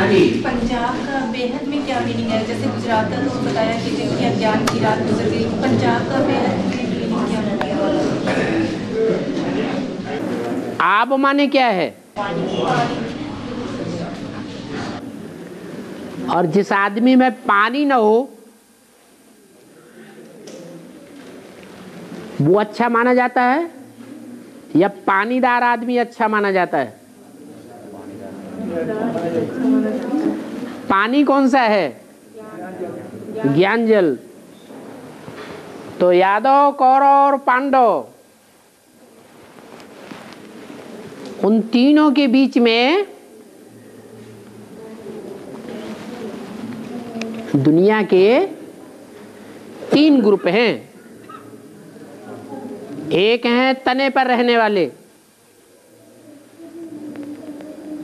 जी। पंजाब का बेहद में क्या मीनिंग है? जैसे गुजरात का तो बताया कि जिनकी अज्ञान की रात गुजर गई, पंजाब का बेहद में मीनिंग क्या है? आब माने क्या है? और जिस आदमी में पानी न हो वो अच्छा माना जाता है या पानीदार आदमी अच्छा माना जाता है? पानी कौन सा है? ज्ञान जल। तो यादव, कौरव और पांडव, उन तीनों के बीच में दुनिया के 3 ग्रुप हैं। एक हैं तने पर रहने वाले,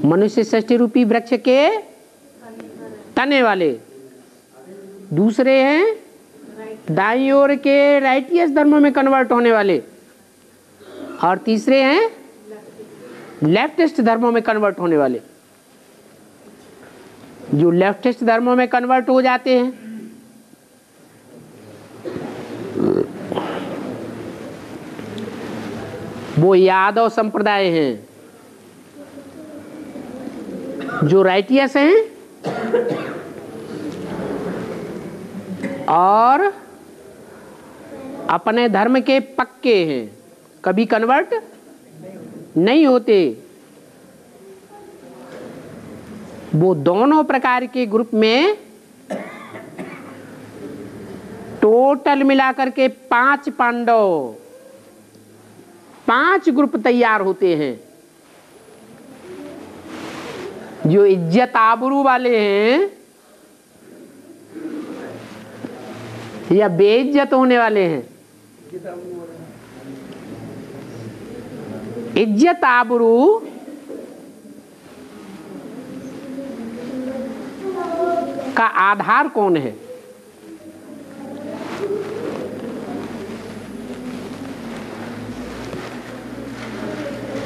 मनुष्य सृष्टि रूपी वृक्ष के तने वाले। दूसरे हैं दाईं ओर के राइटियस धर्मों में कन्वर्ट होने वाले, और तीसरे हैं लेफ्टिस्ट धर्मों में कन्वर्ट होने वाले। जो लेफ्टिस्ट धर्मों में कन्वर्ट हो जाते हैं वो यादव संप्रदाय हैं। जो राइटियस हैं और अपने धर्म के पक्के हैं, कभी कन्वर्ट नहीं होते, वो दोनों प्रकार के ग्रुप में टोटल मिलाकर के 5 पांडव, 5 ग्रुप तैयार होते हैं। जो इज्जत आबरू वाले हैं या बेइज्जत होने वाले हैं? इज्जत आबरू का आधार कौन है?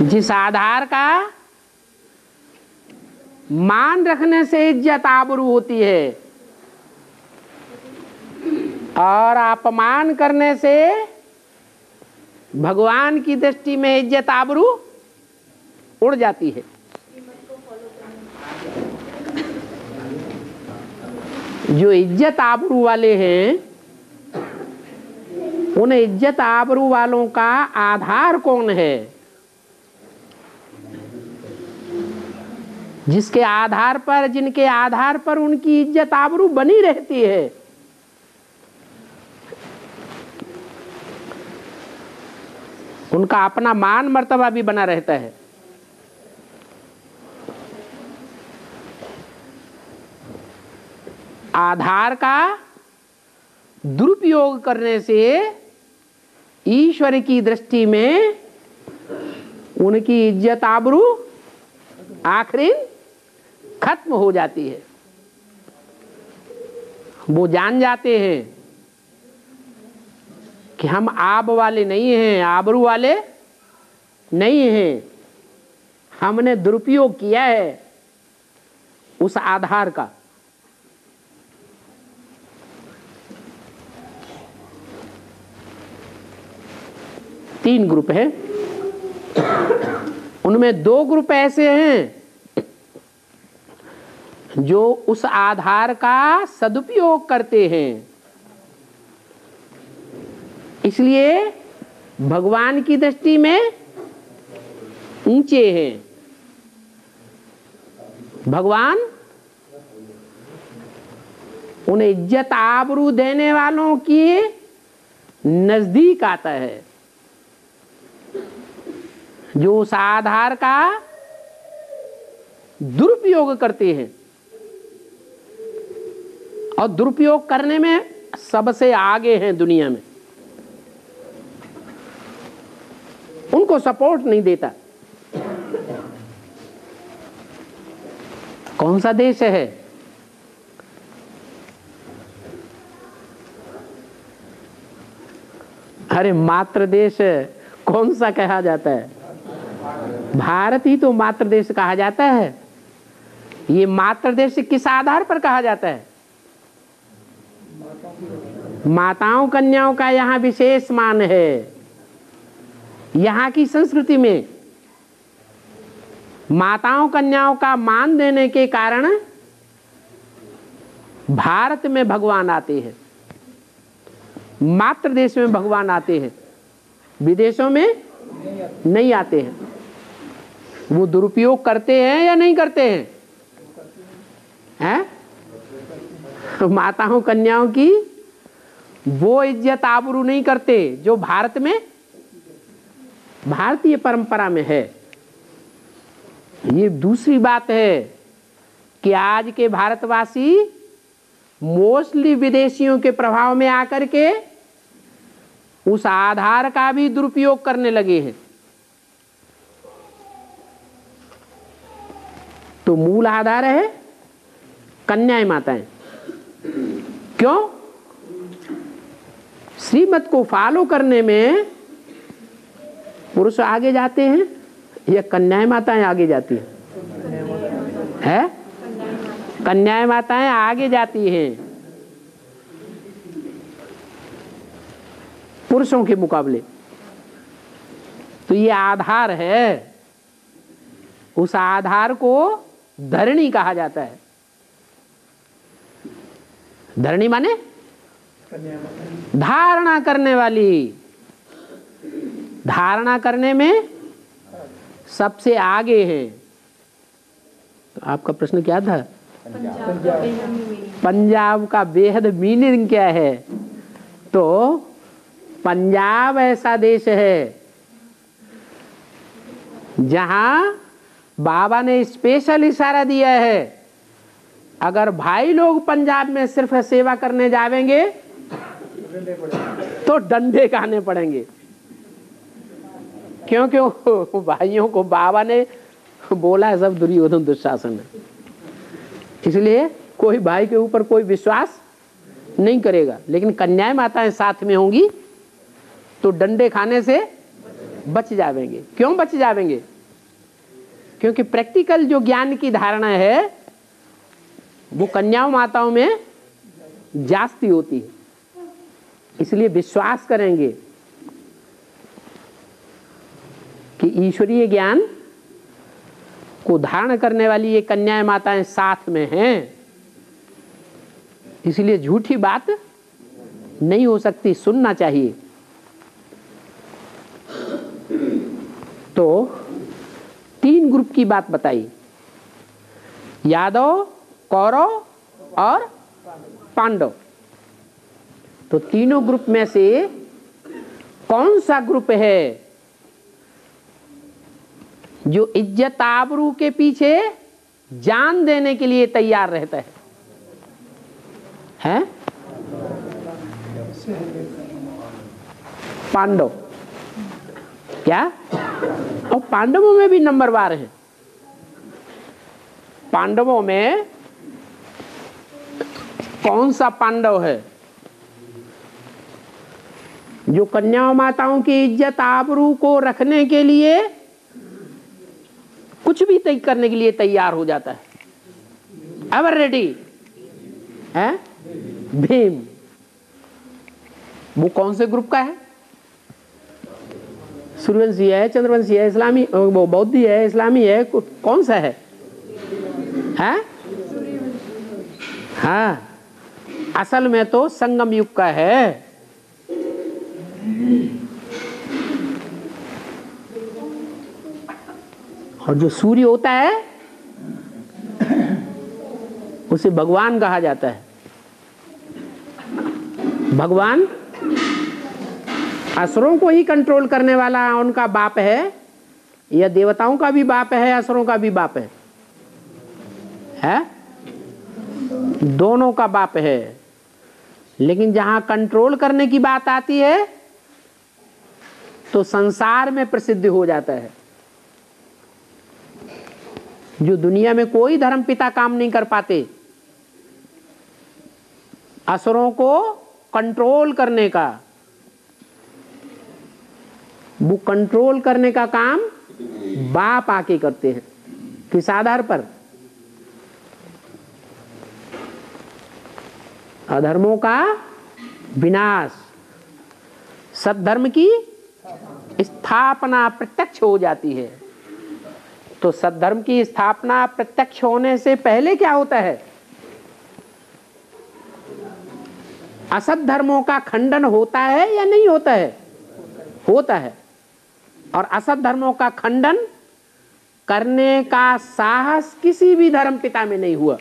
जिस आधार का मान रखने से इज्जत आबरू होती है और अपमान करने से भगवान की दृष्टि में इज्जत आबरू उड़ जाती है। जो इज्जत आबरू वाले हैं उन इज्जत आबरू वालों का आधार कौन है? जिसके आधार पर, जिनके आधार पर उनकी इज्जत आबरू बनी रहती है। उनका अपना मान मर्तबा भी बना रहता है। आधार का दुरुपयोग करने से ईश्वर की दृष्टि में उनकी इज्जत आबरू आखिरी खत्म हो जाती है। वो जान जाते हैं कि हम आब वाले नहीं हैं, आबरू वाले नहीं हैं, हमने दुरुपयोग किया है उस आधार का। तीन ग्रुप हैं, उनमें 2 ग्रुप ऐसे हैं जो उस आधार का सदुपयोग करते हैं, इसलिए भगवान की दृष्टि में ऊंचे हैं। भगवान उन इज्जत आबरू देने वालों की नजदीक आता है जो उस आधार का दुरुपयोग करते हैं, और दुरुपयोग करने में सबसे आगे हैं दुनिया में। उनको सपोर्ट नहीं देता। कौन सा देश है? अरे मातृ देश कौन सा कहा जाता है? भारत ही तो मातृ देश कहा जाता है। ये मातृ देश किस आधार पर कहा जाता है? माताओं कन्याओं का यहाँ विशेष मान है। यहाँ की संस्कृति में माताओं कन्याओं का मान देने के कारण भारत में भगवान आते हैं, मातृ देश में भगवान आते हैं, विदेशों में नहीं आते हैं। वो दुरुपयोग करते हैं या नहीं करते हैं? हैं? माताओं कन्याओं की वो इज्जत आबरू नहीं करते जो भारत में, भारतीय परंपरा में है। ये दूसरी बात है कि आज के भारतवासी मोस्टली विदेशियों के प्रभाव में आकर के उस आधार का भी दुरुपयोग करने लगे हैं। तो मूल आधार है कन्याएं माताएं। क्यों? श्रीमत को फॉलो करने में पुरुष आगे जाते हैं या कन्याएं माताएं आगे जाती है? कन्याएं माताएं आगे जाती हैं पुरुषों के मुकाबले। तो ये आधार है, उस आधार को धरणी कहा जाता है। धरणी माने धारणा करने वाली, धारणा करने में सबसे आगे है। तो आपका प्रश्न क्या था? पंजाब का बेहद मीनिंग क्या है? तो पंजाब ऐसा देश है जहां बाबा ने स्पेशल इशारा दिया है, अगर भाई लोग पंजाब में सिर्फ सेवा करने जावेंगे तो डंडे खाने पड़ेंगे। क्यों क्यों? भाइयों को बाबा ने बोला है सब दुर्योधन दुशासन है, इसलिए कोई भाई के ऊपर कोई विश्वास नहीं करेगा। लेकिन कन्याएं माताएं साथ में होंगी तो डंडे खाने से बच जावेंगे। क्यों बच जावेंगे? क्योंकि प्रैक्टिकल जो ज्ञान की धारणा है वो कन्याओं माताओं में जास्ती होती है, इसलिए विश्वास करेंगे कि ईश्वरीय ज्ञान को धारण करने वाली ये कन्याएं माताएं साथ में हैं, इसलिए झूठी बात नहीं हो सकती, सुनना चाहिए। तो 3 ग्रुप की बात बताई, यादव, कौरव और पांडव। तो तीनों ग्रुप में से कौन सा ग्रुप है जो इज्जत आबरू के पीछे जान देने के लिए तैयार रहता है? हैं? पांडव। क्या? और पांडवों में भी नंबरवार हैं। पांडवों में कौन सा पांडव है जो कन्या माताओं की इज्जत आबरू को रखने के लिए कुछ भी तय करने के लिए तैयार हो जाता है? एवर रेडी है? भीम। वो कौन से ग्रुप का है? सूर्यवंशी है, चंद्रवंशी है, इस्लामी, वो बौद्धि है, इस्लामी है, कौन सा है? हैं? हाँ, असल में तो संगम युग का है। और जो सूर्य होता है उसे भगवान कहा जाता है। भगवान असुरों को ही कंट्रोल करने वाला उनका बाप है, या देवताओं का भी बाप है, असुरों का भी बाप है? दोनों का बाप है। लेकिन जहां कंट्रोल करने की बात आती है तो संसार में प्रसिद्ध हो जाता है। जो दुनिया में कोई धर्म पिता काम नहीं कर पाते, असुरों को कंट्रोल करने का, वो कंट्रोल करने का काम बाप आके करते हैं। किस आधार पर? अधर्मों का विनाश, सद्धर्म की स्थापना प्रत्यक्ष हो जाती है। तो सद्धर्म की स्थापना प्रत्यक्ष होने से पहले क्या होता है? असत धर्मों का खंडन होता है या नहीं होता है? होता है। और असत धर्मों का खंडन करने का साहस किसी भी धर्म पिता में नहीं हुआ।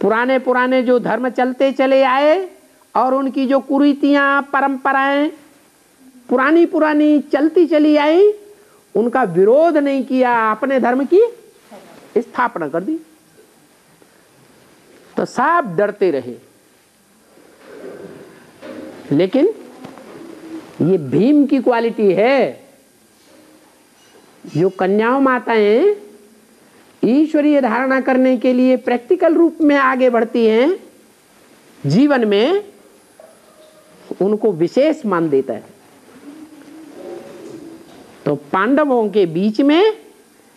पुराने पुराने जो धर्म चलते चले आए और उनकी जो कुरीतियां परंपराएं पुरानी पुरानी चलती चली आई, उनका विरोध नहीं किया, अपने धर्म की स्थापना कर दी। तो सब डरते रहे। लेकिन ये भीम की क्वालिटी है, जो कन्याओं माताएं ईश्वरीय धारणा करने के लिए प्रैक्टिकल रूप में आगे बढ़ती हैं जीवन में, उनको विशेष मान देता है। तो पांडवों के बीच में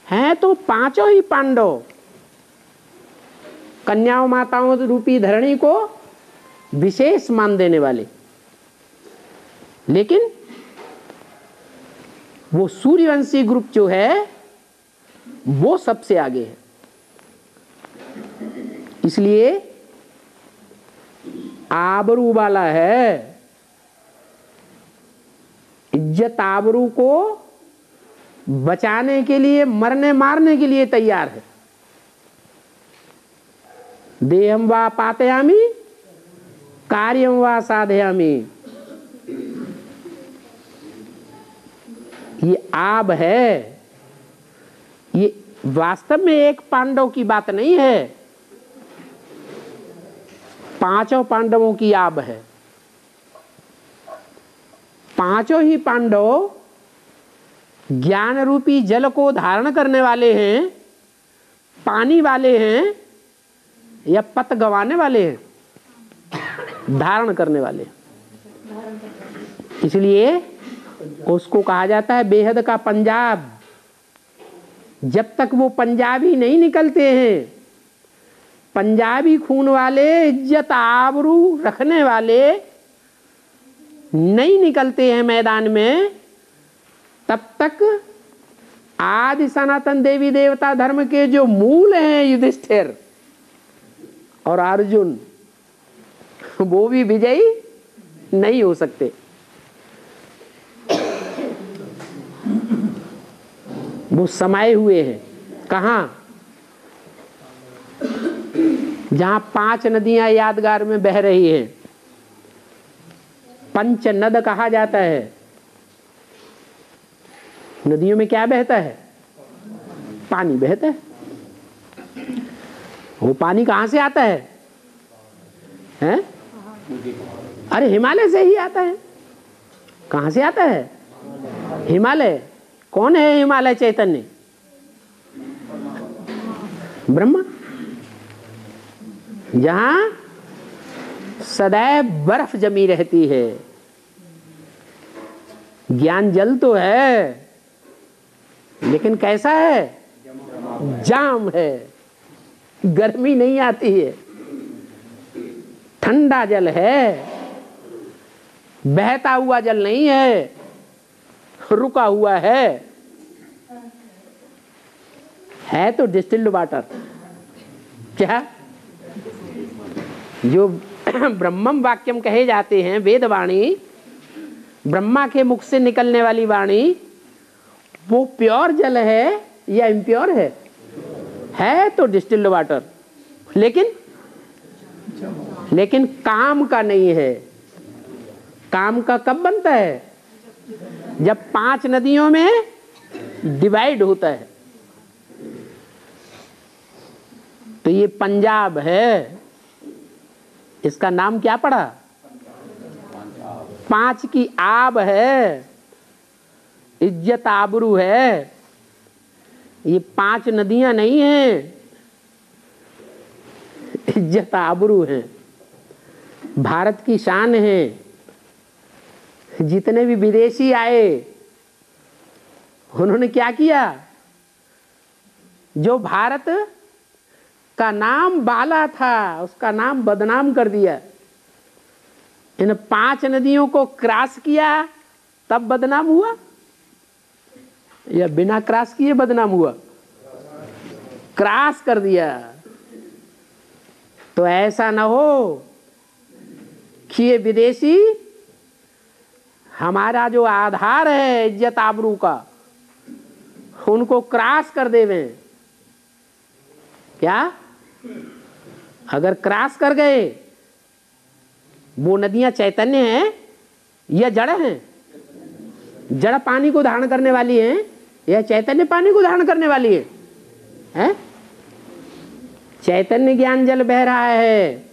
हैं तो पांचों ही पांडव कन्याओं माताओं रूपी धरणी को विशेष मान देने वाले। लेकिन वो सूर्यवंशी ग्रुप जो है वो सबसे आगे है। इसलिए आबरू वाला है, इज्जत आबरू को बचाने के लिए मरने मारने के लिए तैयार है। देहम वा पातयामि कार्यम वा साधयामि। ये आब है, ये वास्तव में एक पांडव की बात नहीं है, पांचों पांडवों की आब है। पांचों ही पांडव ज्ञान रूपी जल को धारण करने वाले हैं, पानी वाले हैं या पत गंवाने वाले हैं? धारण करने वाले। इसलिए उसको कहा जाता है बेहद का पंजाब। जब तक वो पंजाबी नहीं निकलते हैं, पंजाबी खून वाले, इज्जत आबरू रखने वाले नहीं निकलते हैं मैदान में, तब तक आदि सनातन देवी देवता धर्म के जो मूल हैं युधिष्ठिर और अर्जुन, वो भी विजयी नहीं हो सकते। वो समाये हुए हैं कहाँ? जहां 5 नदियां यादगार में बह रही हैं, पंच नद कहा जाता है। नदियों में क्या बहता है? पानी बहता है। वो पानी कहां से आता है? हैं? अरे हिमालय से ही आता है। कहां से आता है? हिमालय। कौन है हिमालय चैतन्य? ब्रह्मा। जहां सदैव बर्फ जमी रहती है। ज्ञान जल तो है, लेकिन कैसा है? जाम है, गर्मी नहीं आती है, ठंडा जल है, बहता हुआ जल नहीं है, रुका हुआ है तो डिस्टिल्ड वाटर। क्या जो ब्रह्मम वाक्यम कहे जाते हैं, वेद वाणी, ब्रह्मा के मुख से निकलने वाली वाणी, वो प्योर जल है या इम्प्योर है तो डिस्टिल्ड वाटर। लेकिन काम का नहीं है। काम का कब बनता है? जब 5 नदियों में डिवाइड होता है। तो ये पंजाब है, इसका नाम क्या पड़ा? 5 की आब है, इज्जत आबरू है। ये 5 नदियां नहीं हैं, इज्जत आबरू है, भारत की शान है। जितने भी विदेशी आए, उन्होंने क्या किया? जो भारत उसका नाम बाला था, उसका नाम बदनाम कर दिया। इन 5 नदियों को क्रॉस किया तब बदनाम हुआ, या बिना क्रॉस किए बदनाम हुआ? क्रॉस कर दिया। तो ऐसा ना हो कि ये विदेशी हमारा जो आधार है इज्जत आबरू का, उनको क्रॉस कर देवे। क्या? अगर क्रॉस कर गए, वो नदियां चैतन्य हैं या जड़ हैं? जड़ पानी को धारण करने वाली हैं या चैतन्य पानी को धारण करने वाली है? हैं? चैतन्य ज्ञान जल बह रहा है,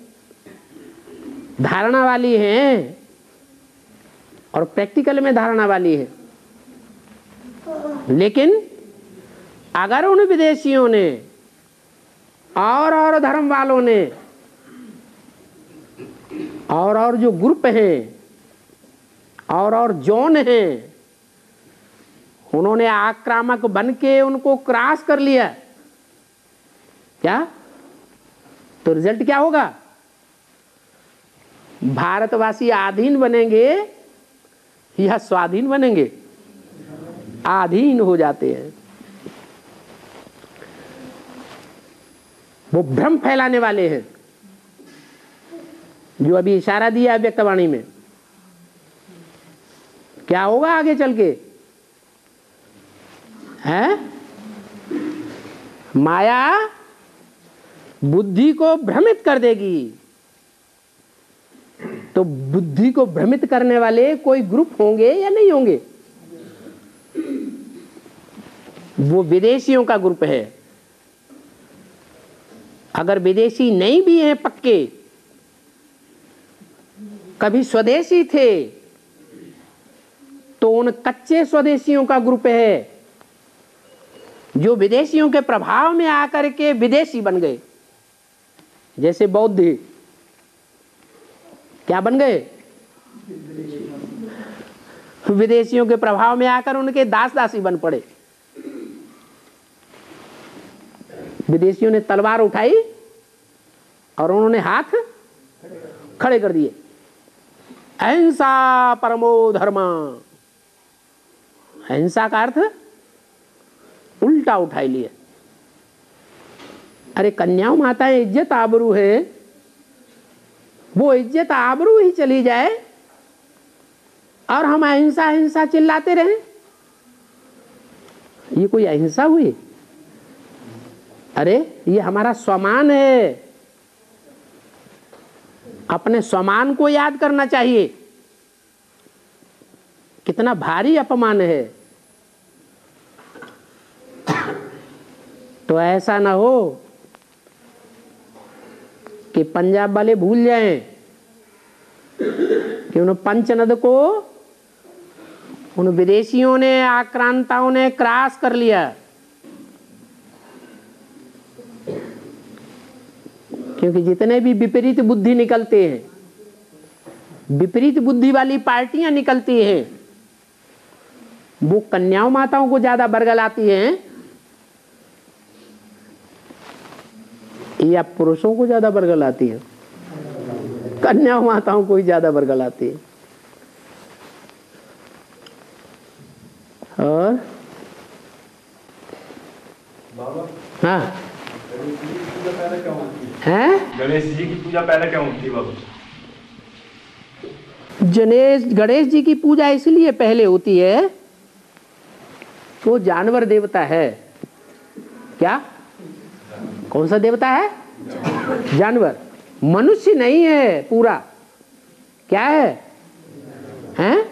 धारणा वाली है, और प्रैक्टिकल में धारणा वाली है। लेकिन अगर उन विदेशियों ने और धर्म वालों ने और जो ग्रुप हैं और जोन हैं, उन्होंने आक्रामक बन के उनको क्रॉस कर लिया, क्या? तो रिजल्ट क्या होगा? भारतवासी आधीन बनेंगे या स्वाधीन बनेंगे? आधीन हो जाते हैं। वो भ्रम फैलाने वाले हैं, जो अभी इशारा दिया है व्यक्तवाणी में। क्या होगा आगे चल के? है माया बुद्धि को भ्रमित कर देगी। तो बुद्धि को भ्रमित करने वाले कोई ग्रुप होंगे या नहीं होंगे? वो विदेशियों का ग्रुप है। अगर विदेशी नहीं भी हैं पक्के, कभी स्वदेशी थे, तो उन कच्चे स्वदेशियों का ग्रुप है जो विदेशियों के प्रभाव में आकर के विदेशी बन गए। जैसे बौद्ध क्या बन गए? विदेशियों के प्रभाव में आकर उनके दास दासी बन पड़े। विदेशियों ने तलवार उठाई और उन्होंने हाथ खड़े कर दिए। अहिंसा परमो धर्म। अहिंसा का अर्थ उल्टा उठाई लिए। अरे कन्याओं माताएं इज्जत आबरू है, वो इज्जत आबरू ही चली जाए और हम अहिंसा अहिंसा चिल्लाते रहें, ये कोई अहिंसा हुई? अरे ये हमारा स्वमान है, अपने स्वमान को याद करना चाहिए। कितना भारी अपमान है। तो ऐसा ना हो कि पंजाब वाले भूल जाएं कि उन पंचनद को उन विदेशियों ने, आक्रांताओं ने क्रॉस कर लिया। क्योंकि जितने भी विपरीत बुद्धि निकलते हैं, विपरीत बुद्धि वाली पार्टियां निकलती हैं, वो कन्याओं माताओं को ज्यादा बरगलाती हैं या पुरुषों को ज्यादा बरगलाती है? कन्याओं माताओं को ही ज्यादा बरगलाती है। और हाँ, हैं? गणेश जी की पूजा पहले क्यों होती है बाबा? गणेश जी की पूजा इसलिए पहले होती है, वो जानवर देवता है। क्या? कौन सा देवता है? जानवर। मनुष्य नहीं है पूरा। क्या है? हैं?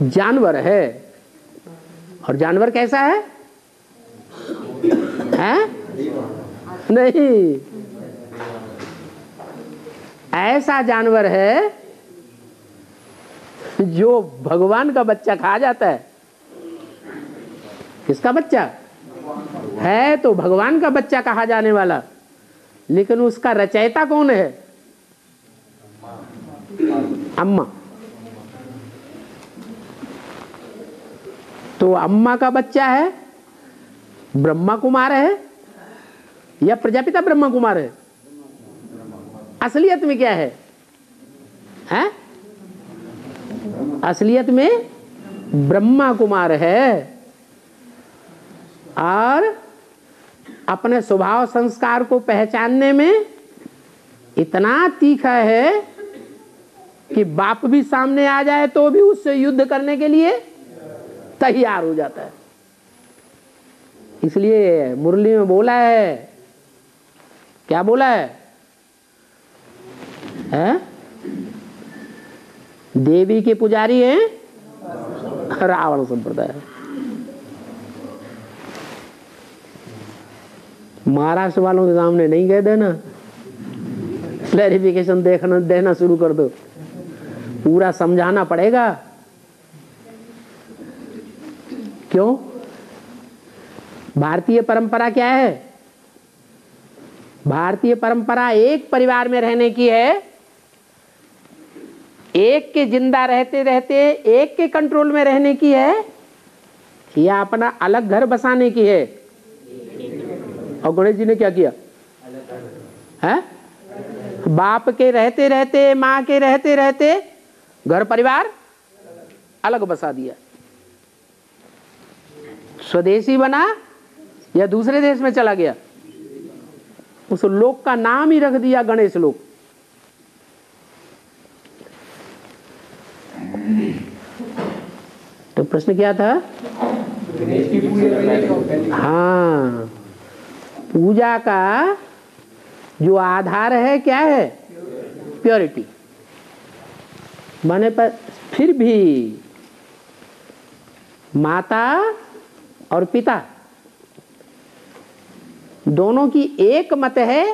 जानवर है। और जानवर कैसा है? हैं? नहीं, ऐसा जानवर है जो भगवान का बच्चा खा जाता है। किसका बच्चा है? तो भगवान का बच्चा कहा जाने वाला, लेकिन उसका रचयिता कौन है? अम्मा। तो अम्मा का बच्चा है, ब्रह्मा कुमार है, या प्रजापिता ब्रह्मा कुमार है? असलियत में क्या है? हैं? असलियत में ब्रह्मा कुमार है और अपने स्वभाव संस्कार को पहचानने में इतना तीखा है कि बाप भी सामने आ जाए तो भी उससे युद्ध करने के लिए तैयार हो जाता है। इसलिए मुरली में बोला है, क्या बोला है? देवी के पुजारी हैं रावण संप्रदाय। महाराष्ट्र वालों के सामने नहीं कह देना, क्लैरिफिकेशन देना शुरू कर दो, पूरा समझाना पड़ेगा। क्यों? भारतीय परंपरा क्या है? भारतीय परंपरा एक परिवार में रहने की है, एक के जिंदा रहते रहते एक के कंट्रोल में रहने की है, या अपना अलग घर बसाने की है? और गणेश जी ने क्या किया है? बाप के रहते रहते, माँ के रहते रहते घर परिवार अलग बसा दिया। स्वदेशी बना या दूसरे देश में चला गया? उस लोक का नाम ही रख दिया गणेश लोक। तो प्रश्न क्या था? हाँ, पूजा का जो आधार है क्या है? प्योरिटी। माने पर फिर भी माता और पिता दोनों की एक मत है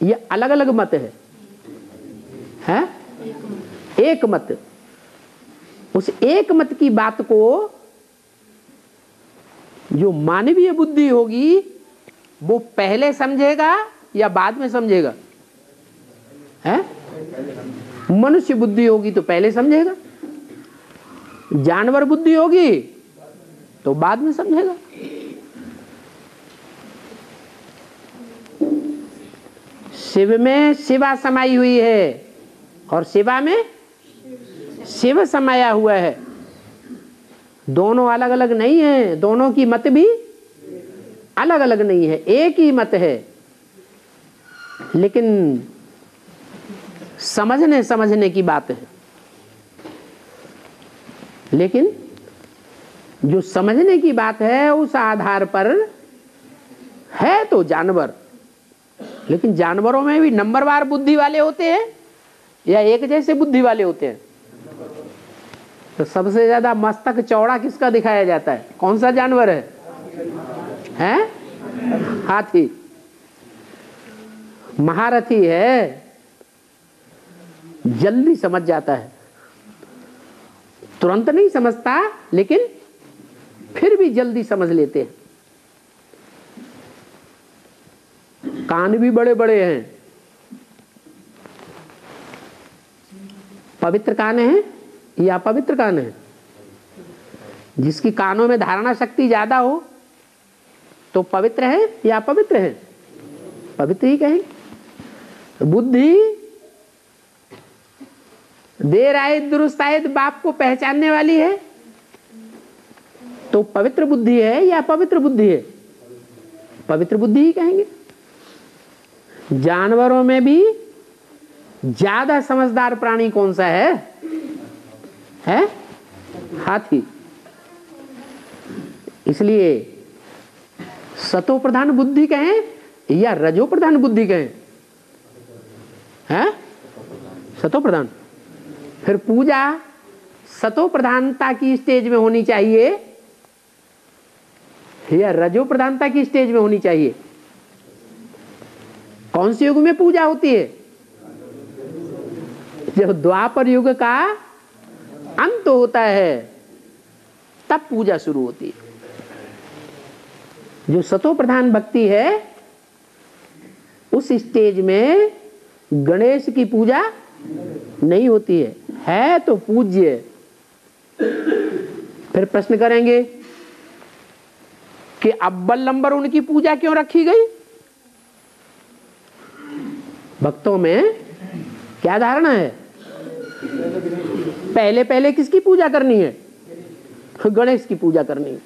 या अलग अलग मत है? हैं? एक मत। उस एक मत की बात को जो मानवीय बुद्धि होगी वो पहले समझेगा या बाद में समझेगा? है? मनुष्य बुद्धि होगी तो पहले समझेगा, जानवर बुद्धि होगी तो बाद में समझेगा। शिव में शिवा समाई हुई है और शिवा में शिव समाया हुआ है। दोनों अलग अलग नहीं है, दोनों की मत भी अलग अलग नहीं है, एक ही मत है। लेकिन समझने की बात है। लेकिन जो समझने की बात है उस आधार पर है तो जानवर, लेकिन जानवरों में भी नंबरवार बुद्धि वाले होते हैं या एक जैसे बुद्धि वाले होते हैं? तो सबसे ज्यादा मस्तक चौड़ा किसका दिखाया जाता है? कौन सा जानवर है? हैं? हाथी। महारथी है, जल्दी समझ जाता है, तुरंत नहीं समझता लेकिन फिर भी जल्दी समझ लेते हैं। कान भी बड़े बड़े हैं, पवित्र कान है या अपवित्र कान है? जिसकी कानों में धारणा शक्ति ज्यादा हो तो पवित्र है या अपवित्र है? पवित्र ही कहेंगे। बुद्धि देर आए दुरुस्त आए बाप को पहचानने वाली है तो पवित्र बुद्धि है या अपवित्र बुद्धि है? पवित्र बुद्धि ही कहेंगे। जानवरों में भी ज्यादा समझदार प्राणी कौन सा है? हाथी। इसलिए सतो प्रधान बुद्धि कहें या रजो प्रधान बुद्धि कहें? सतो प्रधान। फिर पूजा सतो प्रधानता की स्टेज में होनी चाहिए या रजो प्रधानता की स्टेज में होनी चाहिए? कौन से युग में पूजा होती है? जब द्वापर युग का अंत होता है तब पूजा शुरू होती है। जो सतो प्रधान भक्ति है उस स्टेज में गणेश की पूजा नहीं होती है तो पूज्य। फिर प्रश्न करेंगे कि अव्वल नंबर उनकी पूजा क्यों रखी गई? भक्तों में क्या धारणा है? पहले पहले किसकी पूजा करनी है? गणेश की पूजा करनी है।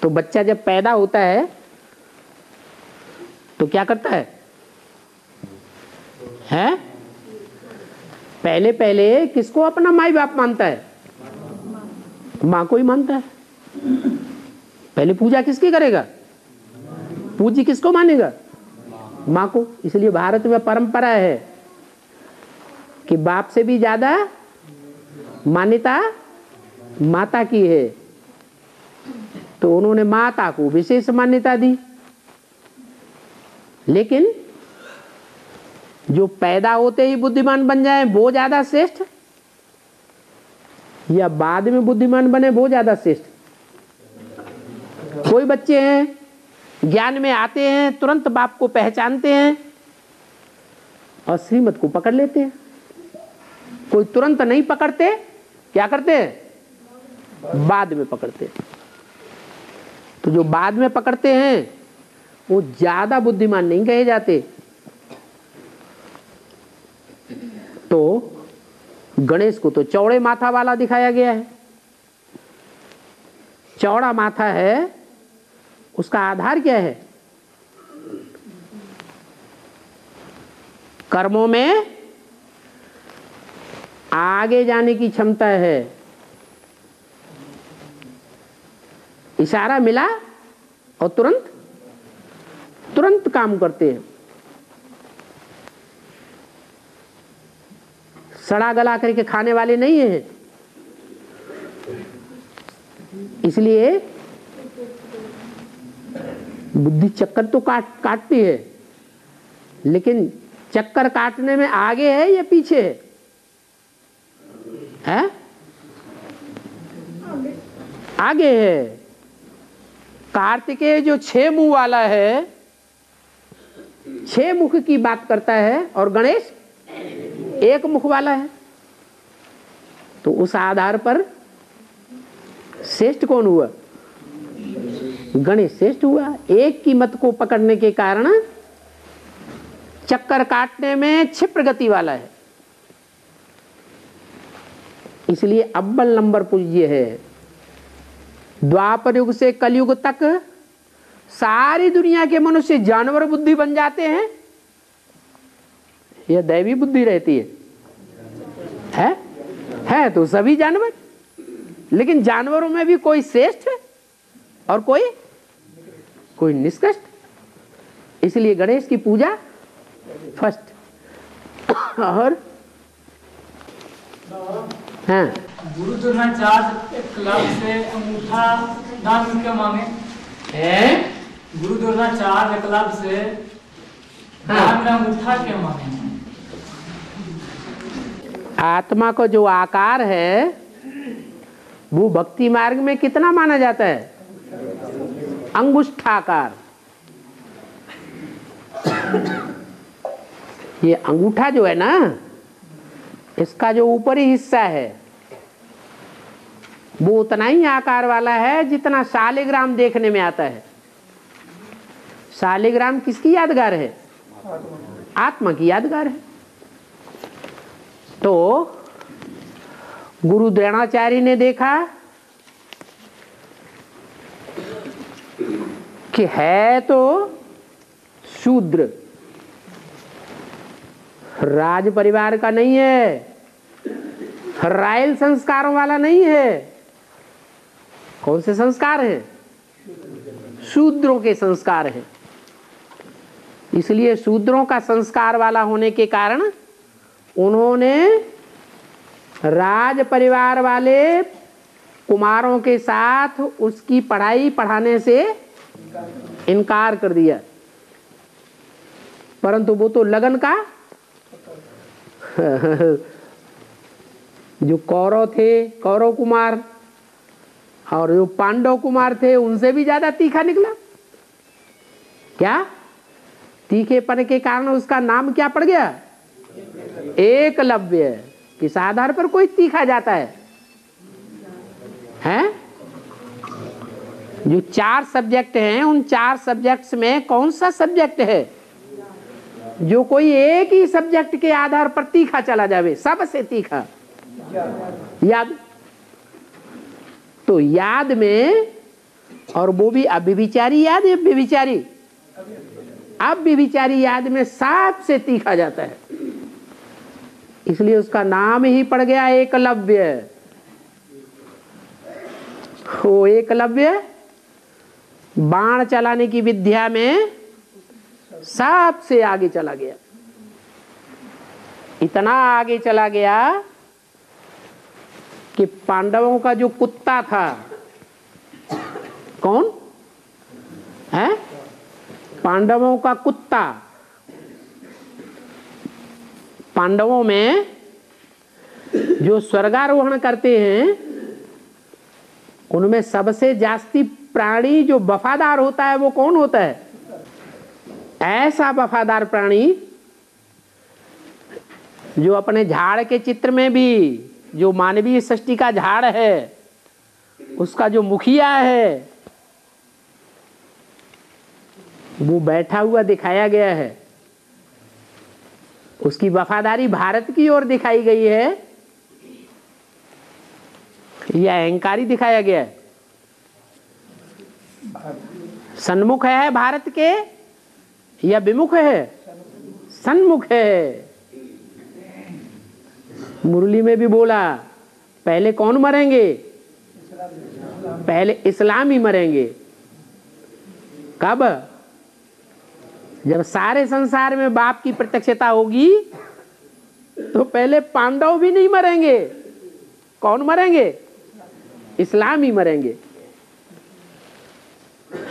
तो बच्चा जब पैदा होता है तो क्या करता है? हैं? पहले पहले किसको अपना माई बाप मानता है? माँ को ही मानता है। पहले पूजा किसकी करेगा? पूजी किसको मानेगा? माँ को। इसलिए भारत में परंपरा है कि बाप से भी ज्यादा मान्यता माता की है, तो उन्होंने माता को विशेष मान्यता दी। लेकिन जो पैदा होते ही बुद्धिमान बन जाए वो ज्यादा श्रेष्ठ, या बाद में बुद्धिमान बने वो ज्यादा श्रेष्ठ? कोई बच्चे हैं ज्ञान में आते हैं, तुरंत बाप को पहचानते हैं और श्रीमत को पकड़ लेते हैं। कोई तुरंत नहीं पकड़ते, क्या करते हैं? बाद में पकड़ते हैं। तो जो बाद में पकड़ते हैं वो ज्यादा बुद्धिमान नहीं कहे जाते। तो गणेश को तो चौड़े माथा वाला दिखाया गया है। चौड़ा माथा है, उसका आधार क्या है? कर्मों में आगे जाने की क्षमता है। इशारा मिला और तुरंत तुरंत काम करते हैं। सड़ा गला करके खाने वाले नहीं हैं। इसलिए बुद्धि चक्कर तो काटती है, लेकिन चक्कर काटने में आगे है या पीछे है? हैं? आगे है। कार्तिकेय जो 6 मुंह वाला है, 6 मुख की बात करता है, और गणेश 1 मुख वाला है। तो उस आधार पर श्रेष्ठ कौन हुआ? गणेश श्रेष्ठ हुआ। एक की मत को पकड़ने के कारण चक्कर काटने में क्षिप्र गति वाला है। इसलिए अव्वल नंबर पूज्य है। द्वापर युग से कलयुग तक सारी दुनिया के मनुष्य जानवर बुद्धि बन जाते हैं या दैवी बुद्धि रहती है तो सभी जानवर। लेकिन जानवरों में भी कोई श्रेष्ठ और कोई निष्कृष्ट। इसलिए गणेश की पूजा फर्स्ट। और हाँ, गुरु द्रोणाचार्य क्लब से अंगूठा दान क्यों मांगे? गुरु द्रोणाचार्य क्लब से दान में अंगूठा क्यों मांगे? आत्मा का जो आकार है वो भक्ति मार्ग में कितना माना जाता है? अंगुष्ठाकार। ये अंगूठा जो है ना, इसका जो ऊपरी हिस्सा है वो उतना ही आकार वाला है जितना शालिग्राम देखने में आता है। शालिग्राम किसकी यादगार है? आत्मा की यादगार है। तो गुरु द्रोणाचार्य ने देखा कि है तो शूद्र, राज परिवार का नहीं है, रायल संस्कारों वाला नहीं है। कौन से संस्कार हैं? शूद्रों के संस्कार हैं। इसलिए शूद्रों का संस्कार वाला होने के कारण उन्होंने राज परिवार वाले कुमारों के साथ उसकी पढ़ाई पढ़ाने से इनकार कर दिया। परंतु वो तो लगन का जो कौरव थे, कौरव कुमार, और जो पांडव कुमार थे उनसे भी ज्यादा तीखा निकला। क्या? तीखेपन के कारण उसका नाम क्या पड़ गया? एकलव्य। किस आधार पर कोई तीखा जाता है? हैं? जो 4 सब्जेक्ट हैं, उन 4 सब्जेक्ट्स में कौन सा सब्जेक्ट है जो कोई एक ही सब्जेक्ट के आधार पर तीखा चला जावे, सबसे तीखा याद। तो याद में, और वो भी अव्यभिचारी याद है, व्यभिचारी, अव्यभिचारी याद में सबसे तीखा जाता है, इसलिए उसका नाम ही पड़ गया एकलव्य। वो एकलव्य बाण चलाने की विद्या में सबसे आगे चला गया, इतना आगे चला गया कि पांडवों का जो कुत्ता था, कौन है? पांडवों का कुत्ता, पांडवों में जो स्वर्गारोहण करते हैं उनमें सबसे जास्ती प्राणी जो वफादार होता है वो कौन होता है? ऐसा वफादार प्राणी जो अपने झाड़ के चित्र में भी, जो मानवीय सृष्टि का झाड़ है, उसका जो मुखिया है वो बैठा हुआ दिखाया गया है, उसकी वफादारी भारत की ओर दिखाई गई है या अहंकारी दिखाया गया है? सन्मुख है भारत के या विमुख है? सन्मुख है। मुरली में भी बोला, पहले कौन मरेंगे? पहले इस्लामी मरेंगे। कब? जब सारे संसार में बाप की प्रत्यक्षता होगी तो पहले पांडव भी नहीं मरेंगे। कौन मरेंगे? इस्लामी मरेंगे।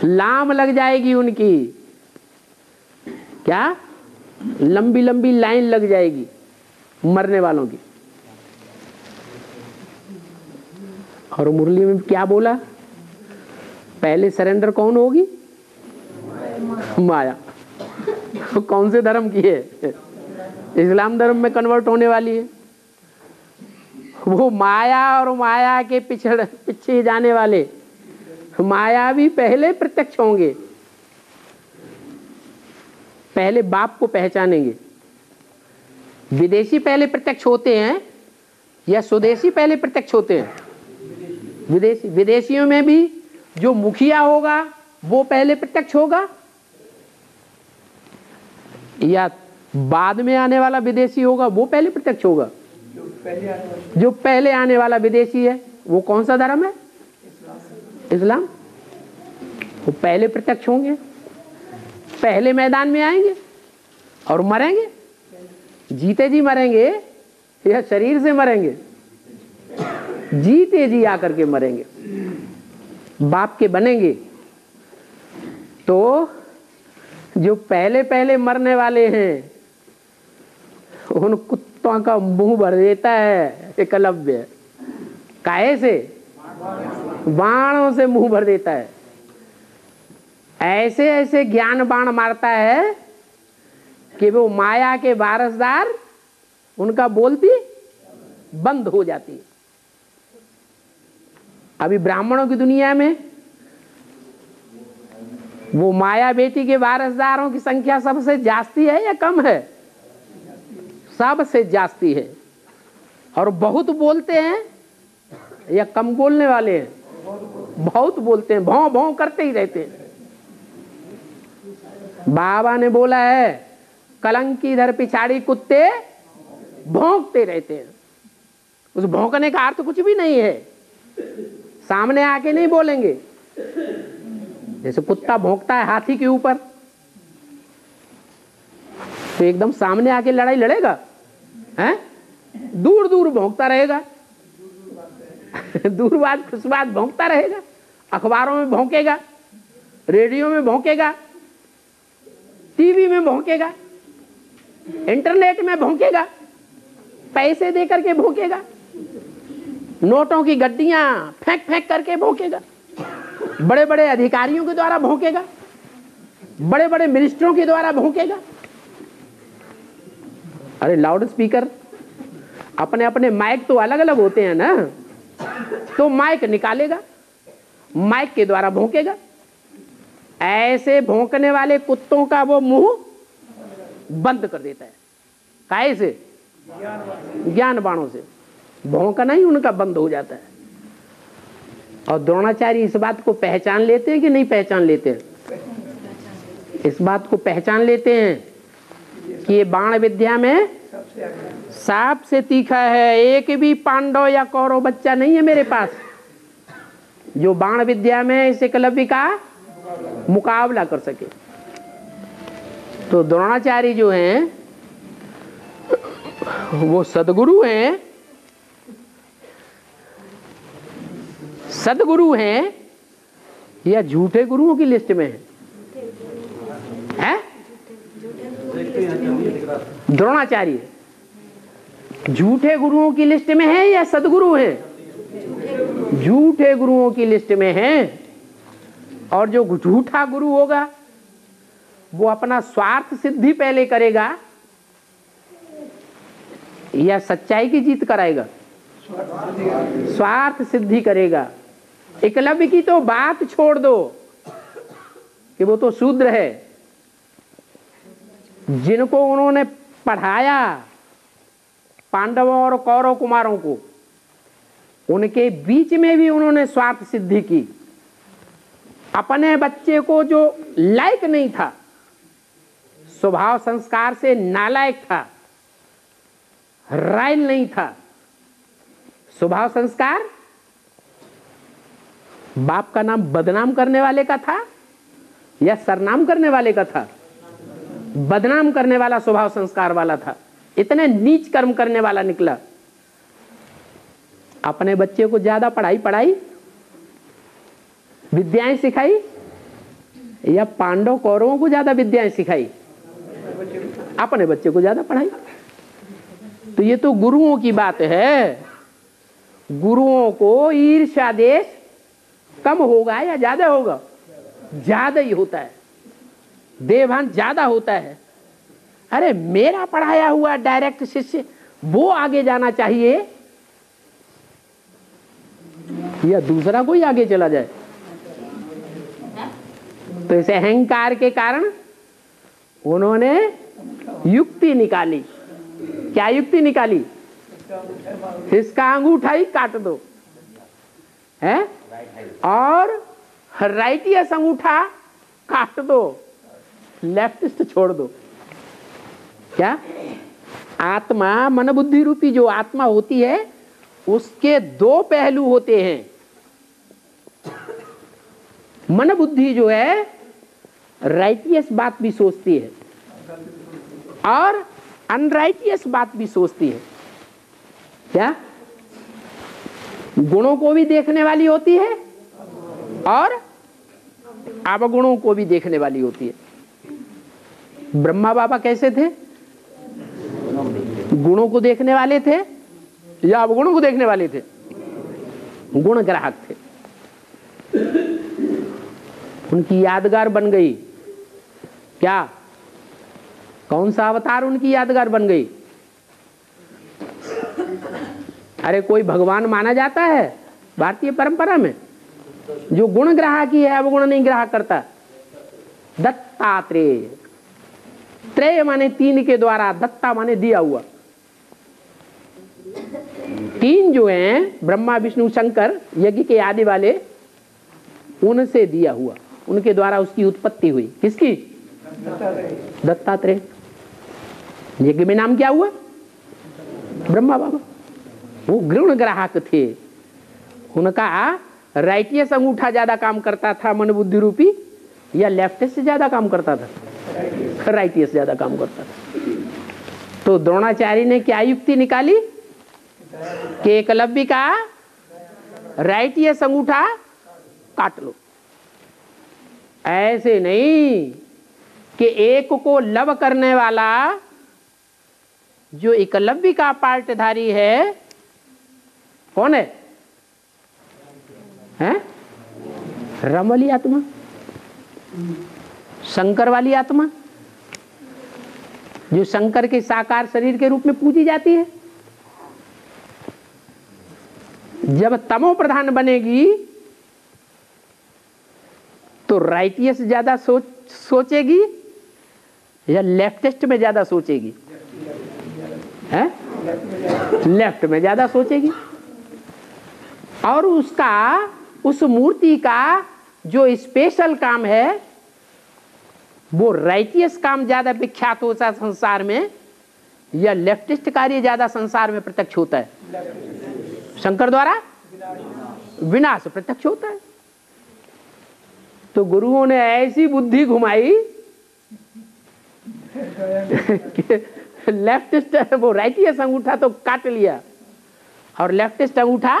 लाम लग जाएगी उनकी, क्या लंबी लंबी लाइन लग जाएगी मरने वालों की। और मुरली में क्या बोला? पहले सरेंडर कौन होगी? माया। कौन से धर्म की है? इस्लाम धर्म में कन्वर्ट होने वाली है। वो माया और माया के पीछे जाने वाले माया भी पहले प्रत्यक्ष होंगे, पहले बाप को पहचानेंगे। विदेशी पहले प्रत्यक्ष होते हैं या स्वदेशी पहले प्रत्यक्ष होते हैं? विदेशियों में भी जो मुखिया होगा वो पहले प्रत्यक्ष होगा या बाद में आने वाला विदेशी होगा वो पहले प्रत्यक्ष होगा? जो पहले आने वाला विदेशी है वो कौन सा धर्म है? इस्लाम। वो पहले प्रत्यक्ष होंगे, पहले मैदान में आएंगे और मरेंगे। जीते जी मरेंगे या शरीर से मरेंगे? जीते जी आकर के मरेंगे, बाप के बनेंगे। तो जो पहले पहले मरने वाले हैं उन कुत्तों का मुंह भर देता है एकलव्य। काहे से? बाणों से मुंह भर देता है। ऐसे ऐसे ज्ञान बाण मारता है कि वो माया के वारसदार उनका बोलती बंद हो जाती है। अभी ब्राह्मणों की दुनिया में वो माया बेटी के वारसदारों की संख्या सबसे जास्ती है या कम है? सबसे जास्ती है। और बहुत बोलते हैं या कम बोलने वाले हैं? बहुत बोलते हैं, भौं भौं करते ही रहते हैं। बाबा ने बोला है, कलंकी धर पिछाड़ी कुत्ते भौंकते रहते हैं। उस भौंकने का अर्थ कुछ भी नहीं है, सामने आके नहीं बोलेंगे। जैसे कुत्ता भौंकता है हाथी के ऊपर तो एकदम सामने आके लड़ाई लड़ेगा? हैं? दूर दूर भौंकता रहेगा। दूर बात खुश बात भौंकता रहेगा। अखबारों में भौंकेगा, रेडियो में भौंकेगा, टीवी में भौंकेगा, इंटरनेट में भौंकेगा, पैसे दे करके भौंकेगा, नोटों की गड्डियां फेंक फेंक करके भौंकेगा, बड़े बड़े अधिकारियों के द्वारा भौंकेगा, बड़े बड़े मिनिस्टरों के द्वारा भौंकेगा। अरे लाउड स्पीकर अपने अपने माइक तो अलग अलग होते हैं ना, तो माइक निकालेगा, माइक के द्वारा भौंकेगा। ऐसे भौंकने वाले कुत्तों का वो मुंह बंद कर देता है। काहे से? ज्ञान बाणों से। भौंकना ही उनका बंद हो जाता है। और द्रोणाचार्य इस बात को पहचान लेते हैं कि नहीं पहचान लेते हैं? इस बात को पहचान लेते हैं कि ये बाण विद्या में सबसे तीखा है। एक भी पांडव या कौरव बच्चा नहीं है मेरे पास जो बाण विद्या में इस एकलव्य का मुकाबला कर सके। तो द्रोणाचार्य जो हैं वो सदगुरु हैं, सदगुरु हैं या झूठे गुरुओं की लिस्ट में है? द्रोणाचार्य झूठे गुरुओं की लिस्ट में है या सदगुरु हैं? झूठे गुरुओं की लिस्ट में है। और जो झूठा गुरु होगा वो अपना स्वार्थ सिद्धि पहले करेगा या सच्चाई की जीत कराएगा? स्वार्थ सिद्धि करेगा। एकलव्य की तो बात छोड़ दो कि वो तो शूद्र है। जिनको उन्होंने पढ़ाया पांडवों और कौरव कुमारों को, उनके बीच में भी उन्होंने स्वार्थ सिद्धि की। अपने बच्चे को जो लायक नहीं था, स्वभाव संस्कार से नालायक था, रायल नहीं था, स्वभाव संस्कार बाप का नाम बदनाम करने वाले का था या सरनाम करने वाले का था? बदनाम करने वाला स्वभाव संस्कार वाला था। इतने नीच कर्म करने वाला निकला। अपने बच्चे को ज्यादा पढ़ाई विद्याएं सिखाई या पांडव कौरवों को ज्यादा विद्याएं सिखाई? अपने बच्चे को ज्यादा पढ़ाई। तो ये तो गुरुओं की बात है। गुरुओं को ईर्ष्या देश कम होगा या ज्यादा होगा? ज्यादा ही होता है। देवभान ज्यादा होता है। अरे मेरा पढ़ाया हुआ डायरेक्ट शिष्य वो आगे जाना चाहिए या दूसरा कोई आगे चला जाए? तो इस अहंकार के कारण उन्होंने युक्ति निकाली। क्या युक्ति निकाली? इसका अंगूठा ही काट दो है और राइटियस अंगूठा काट दो, लेफ्टिस्ट छोड़ दो। क्या? आत्मा मन बुद्धि रूपी जो आत्मा होती है उसके दो पहलू होते हैं। मन बुद्धि जो है राइटियस बात भी सोचती है और अनराइटियस बात भी सोचती है। क्या? गुणों को भी देखने वाली होती है और अवगुणों को भी देखने वाली होती है। ब्रह्मा बाबा कैसे थे? गुणों को देखने वाले थे या अवगुणों को देखने वाले थे? गुण ग्राहक थे। उनकी यादगार बन गई। क्या? कौन सा अवतार उनकी यादगार बन गई? अरे कोई भगवान माना जाता है भारतीय परंपरा में जो गुण ग्राहकी है, अवगुण नहीं ग्राहक करता? दत्तात्रेय। त्रेय माने तीन के द्वारा, दत्ता माने दिया हुआ। तीन जो हैं ब्रह्मा विष्णु शंकर यज्ञ के आदि वाले, उनसे दिया हुआ, उनके द्वारा उसकी उत्पत्ति हुई। किसकी? दत्तात्रेय। यज्ञ में नाम क्या हुआ? ब्रह्मा बाबा। वो गुण ग्राहक थे। उनका राइटियस अंगूठा ज्यादा काम करता था मन बुद्धि रूपी या लेफ्टियस से ज्यादा काम करता था? राइटियस ज्यादा काम करता था। तो द्रोणाचार्य ने क्या युक्ति निकाली कि एकलव्य का राइटियस अंगूठा काट लो। ऐसे नहीं कि एक को लव करने वाला जो एकलव्य का पार्टधारी है कौन है? हैं? रम वाली आत्मा, शंकर वाली आत्मा जो शंकर के साकार शरीर के रूप में पूजी जाती है। जब तमो प्रधान बनेगी तो राइटियस ज्यादा सोचेगी या लेफ्टिस्ट में ज्यादा सोचेगी? है लेफ्ट में ज्यादा सोचेगी। और उसका उस मूर्ति का जो स्पेशल काम है वो राइटियस काम ज्यादा विख्यात होता है संसार में, या लेफ्टिस्ट कार्य ज्यादा संसार में प्रत्यक्ष होता है? शंकर द्वारा विनाश प्रत्यक्ष होता है। तो गुरुओं ने ऐसी बुद्धि घुमाई लेफ्टिस्ट वो राइटियस अंगूठा तो काट लिया और लेफ्टिस्ट अंगूठा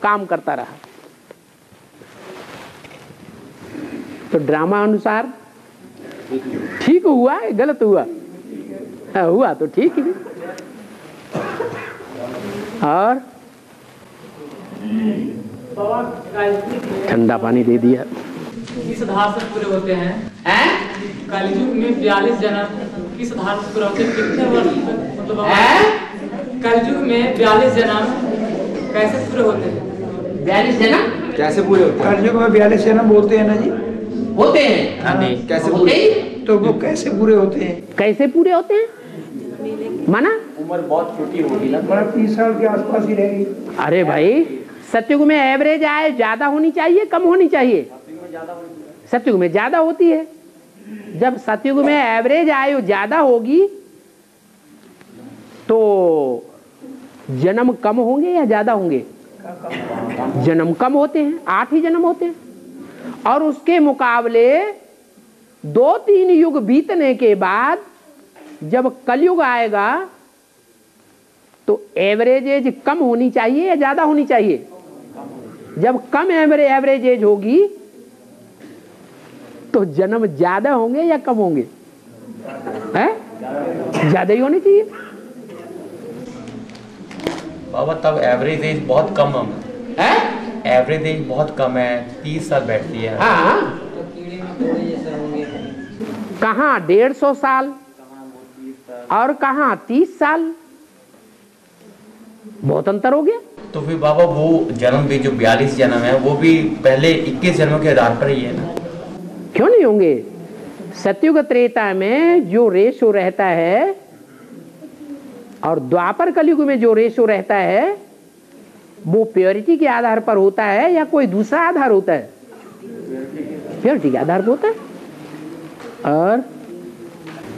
काम करता रहा। तो ड्रामा अनुसार ठीक हुआ है गलत हुआ? हुआ तो ठीक ही। और ठंडा पानी दे दिया। किस आधार से पूरे होते हैं? कलयुग में 42 जन्म किस आधार से पूरे होते हैं? कितने वर्ष तक मतलब कलयुग में 42 जन्म कैसे पूरे होते हैं? 42 जन्म कैसे पूरे होते हैं? कलयुग में 42 जन्म बोलते हैं ना जी, होते हैं। हाँ, कैसे होते पूरे? ही? तो वो कैसे पूरे होते हैं? कैसे पूरे होते हैं माना? उम्र बहुत छोटी होगी ना, बड़ा 30 साल के आसपास ही रहेगी। अरे भाई सतयुग में एवरेज आए ज्यादा होनी चाहिए कम होनी चाहिए? सतयुग में ज्यादा होती है। जब सतयुग में एवरेज आयु ज्यादा होगी तो जन्म कम होंगे या ज्यादा होंगे? जन्म कम होते हैं, 8 ही जन्म होते हैं। और उसके मुकाबले 2-3 युग बीतने के बाद जब कलयुग आएगा तो एवरेज एज कम होनी चाहिए या ज्यादा होनी चाहिए? जब कम एवरेज एज होगी तो जन्म ज्यादा होंगे या कम होंगे? हैं? ज्यादा ही होनी चाहिए। बाबा तब एवरेज एज बहुत कम है। हैं? एवरेज एज बहुत कम है, 30 साल बैठती है। हाँ। कहाँ 150 साल और कहाँ 30 साल, बहुत अंतर हो गया। तो फिर बाबा वो जन्म भी जो 42 जन्म है वो भी पहले 21 जन्मों के आधार पर ही है ना? क्यों नहीं होंगे? सतयुग त्रेता में जो रेशो रहता है और द्वापर कलयुग में जो रेशो रहता है वो प्योरिटी के आधार पर होता है या कोई दूसरा आधार होता है? प्योरिटी के आधार पर होता है। और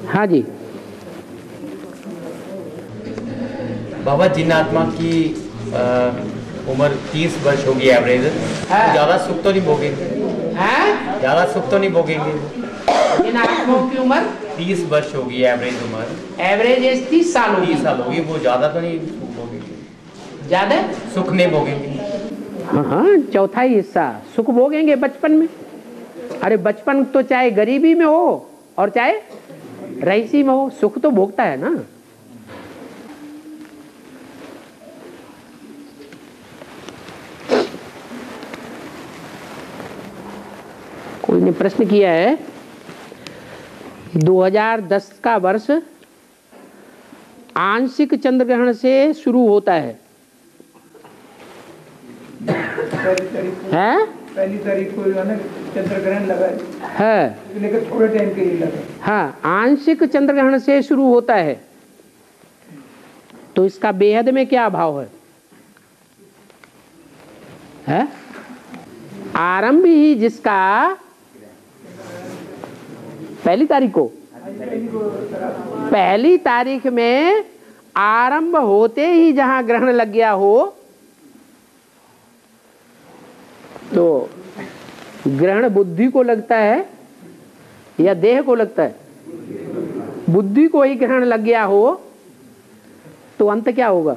हाँ जी बाबा जिन आत्मा की उम्र 30 वर्ष होगी एवरेज, हाँ। ज्यादा सुख तो नहीं भोगेंगे? हैं? ज्यादा सुख तो नहीं भोगेंगे? इन आत्माओं की उम्र 30 वर्ष होगी एवरेज उम्र, एवरेज एज 30 साल होगी। 30 साल होगी, वो ज्यादा तो नहीं भोगेंगे? ज्यादा सुख नहीं भोगेंगे? हाँ, चौथा ही हिस्सा सुख भोगेंगे बचपन में। अरे बचपन तो चाहे गरीबी में हो और चाहे रईसी में हो, सुख तो भोगता है ना। कोई ने प्रश्न किया है 2010 का वर्ष आंशिक चंद्र ग्रहण से शुरू होता है। पहली तारीख को जो है ना चंद्र ग्रहण लगा है, लेकिन थोड़े टाइम के लिए लगा। हाँ, आंशिक चंद्र ग्रहण से शुरू होता है। तो इसका बेहद में क्या भाव है? आरंभ ही जिसका पहली तारीख को, पहली तारीख में आरंभ होते ही जहां ग्रहण लग गया हो तो ग्रहण बुद्धि को लगता है या देह को लगता है? बुद्धि को ही ग्रहण लग गया हो तो अंत क्या होगा?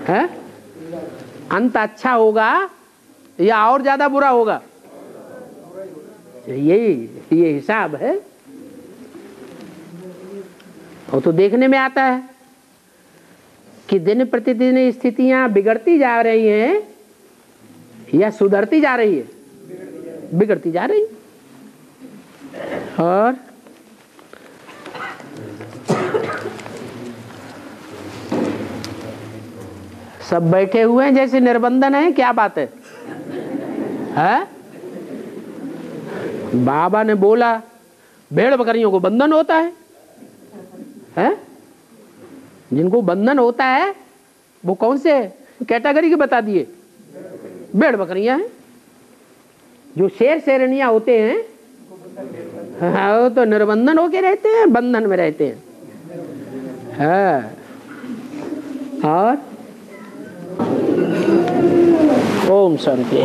है अंत अच्छा होगा या और ज्यादा बुरा होगा? ये हिसाब है। और तो देखने में आता है कि दिन प्रतिदिन स्थितियां बिगड़ती जा रही हैं या सुधरती जा रही है? बिगड़ती जा रही है। और सब बैठे हुए हैं जैसे निर्बंधन है, क्या बात है? बाबा ने बोला भेड़ बकरियों को बंधन होता है, हैं? जिनको बंधन होता है वो कौन से कैटेगरी के बता दिए? भेड़ बकरियां हैं। जो शेर शेरनियां होते हैं हाँ, वो तो निर्बंधन होके रहते हैं, बंधन में रहते हैं। हाँ। और ओम शांति।